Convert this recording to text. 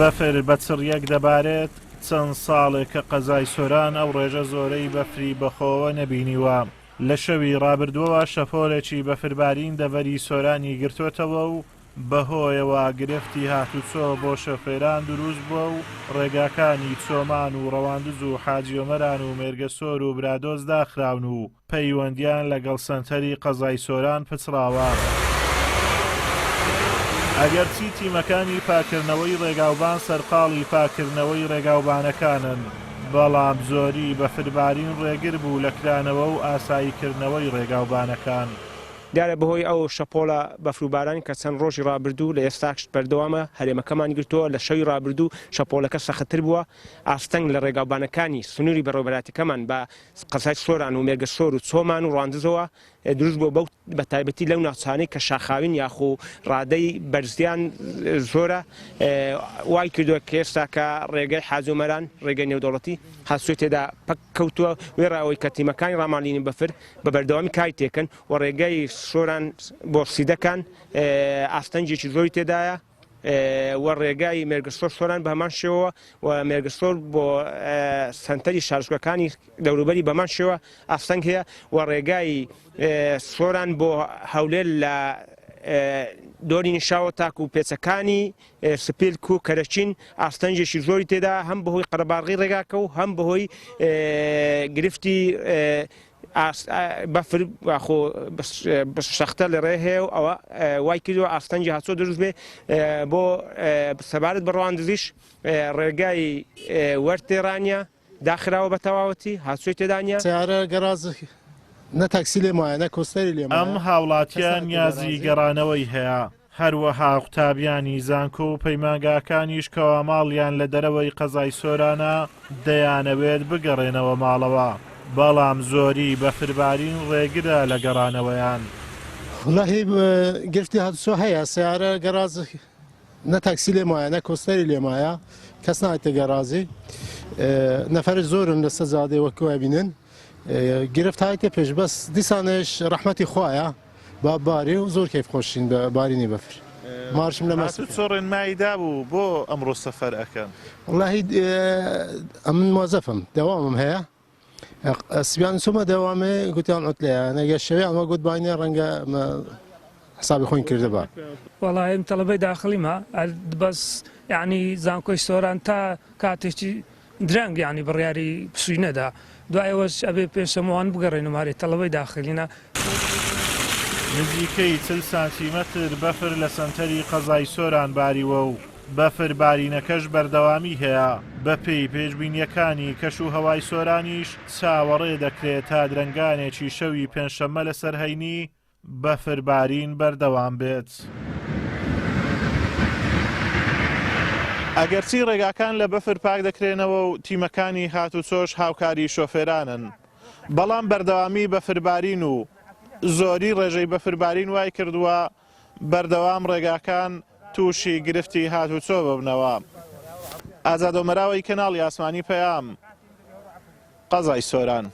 بەفر بە چڕیەک دەبارێت چەند ساڵێک کە قەزای سۆران ئەو ڕێژە زۆرەی بەفری بەخۆوە نەبینیوە. لە شەوی ڕابردووەوە شەپۆلێکی بەفربارین دەڤەری سۆرانی گرتوێتەوە و بەهۆیەوە گرفتی هاتوچۆ بۆ شۆفێران دروست بووە و ڕێگاکانی چۆمان و ڕەواندز و حاجیۆمەران و مێرگەسۆر و برادۆز داخراون و پەیوەندیان لەگەڵ سەنتەری قەزای سۆران پچراوە. ئەگەرچی تیمەکانی پاکردنەوەی ڕێگاوبان سەرقاڵی پاکردنەوەی ڕێگاوبانەکانن، بەڵام زۆری بەفربارین ڕێگر بوو لە کرانەوە و ئاساییکردنەوەی ڕێگاوبانەکان. دیارە بەهۆی ئەو شەپۆڵە بەفروبارانی کە چەند ڕۆژی ڕابردوو لە ئێستاش بەردەوامە هەرێمەکەمان گرتووە لە شەوی ڕابردوو شەپۆلەکە سەختتر بووە. ئاستەنگ لە ڕێگاوبانەکانی سنووری بەڕێوەبەراتەکەمان بە قەزای سۆران و مێرگەسۆر و چۆمان و ڕاندزەوە دروست بووە بەو بە تایبەتی لەو ناوچانەی کە شاخاوین یاخۆ ڕادەی بەرزیان زۆرە وای کردووە کە ئێستا کە ڕێگەی حاجۆمەران ڕێگەی نێودەوڵەتی هاتووە تێدا پەک کەوتووە وێڕاوەی کە تیمەکانی ڕامالینی بەفر بە بەردەوامی کای تێکن و ڕێگەی سۆران بۆ سیدەکان ئاستەنجێکی زۆری تێدایە و ڕێگای مێرگەسۆر سۆران بە هەمان شێوە و مێرگەسۆر بۆ سەنتەری شارژگەکانی دەوروبەری بەمان شێوە ئاستەنگ هەیە و ڕێگای سۆران بۆ هەولێر لە دۆری نیشاوە تاکو و پێچەکانی سپیلک و کەرەچین ئاستەنجێکی زۆری تێدا هەم بەهۆی قەرەباڵغی ڕێگاکە و هەم بەهۆی گرفتی بەفر شەختە لە ڕێ هەیە و ئەوە وای کردووە ئاستەنجی هاتووە دروست بێ بۆ سەبارەت بە ڕەواندزیش ڕێگای وەرتێرانیا داخراوە بە تەواوەتی هاتووی تێدانیا سیارە گەراز نە تاکسی لێ وایە نە کۆستەری لێ ئەم هاوڵاتیان نیازی گەڕانەوەی هەیە. هەروەها قوتابیانی زانکۆ و پەیمانگاکانیش کەوا ماڵیان لە دەرەوەی قەزای سۆرانە دەیانەوێت بگەڕێنەوە ماڵەوە، بەڵام زۆری بەفربارین ڕێگرە لە گەڕانەوەیان. وڵاهی گرفتی هاتوچۆ هەیە سیارە گەراز نە تاکسی لێ وایە نە کۆستەری لێ وایە کەس نایتە گەرازی نەفەرش زۆرن لە سەجادێ وەکوە بینن گرفت هایتە پێش بەس دیسانش ڕەحمەتی خوایە با باری و زۆر کەیف خۆشین بە بارینی بەفر مارشم لە چۆڕێن مایدا بوو بۆ ئەمڕۆ سەفەر ئەەکەن. وڵاهی ئەمن مۆزەفم دەوامم هەیە سبیان چۆمە دەوامێ گوتیان ئۆتلەیە نەگە شەوێ ئەمە گوت باینێ ڕەنگە حسابی خۆین کردەبە. وەڵاهیم تەڵەبەی داخلیمە بەس یعنی زانکۆی سۆران تا کاتێکی درەنگ یعنی بڕیاری پسووی نەدا دوایەوەش ئەبێ پێشەمەوان بگەڕێنەماری تەڵەبەی داخلینە. نزیکەی 40 سانتیمەتر بەفر لە سەنتەری قەزای سۆران باریوە و بەفر بارینەکەش بەردەوامی هەیە. بەپێی پێشبینیەکانی کەش و هەوای سۆرانیش چاوەڕێ دەکرێت تا درەنگانێکی شەوی پێنجشەممە لەسەر هەینی بەفر بارین بەردەوام بێت. ئەگەرچی ڕێگاکان لە بەفر پاک دەکرێنەوە و تیمەکانی هاتوچۆش هاوکاری شۆفێرانن، بەڵام بەردەوامی بەفربارین و زۆری ڕێژەی بەفربارین وای کردووە بەردەوام ڕێگاکان تووشی گرفتی هاتوچۆ ببنەوە. ئازادۆمەراوی کەناڵی ئاسمانی پەیام، قەزای سۆران.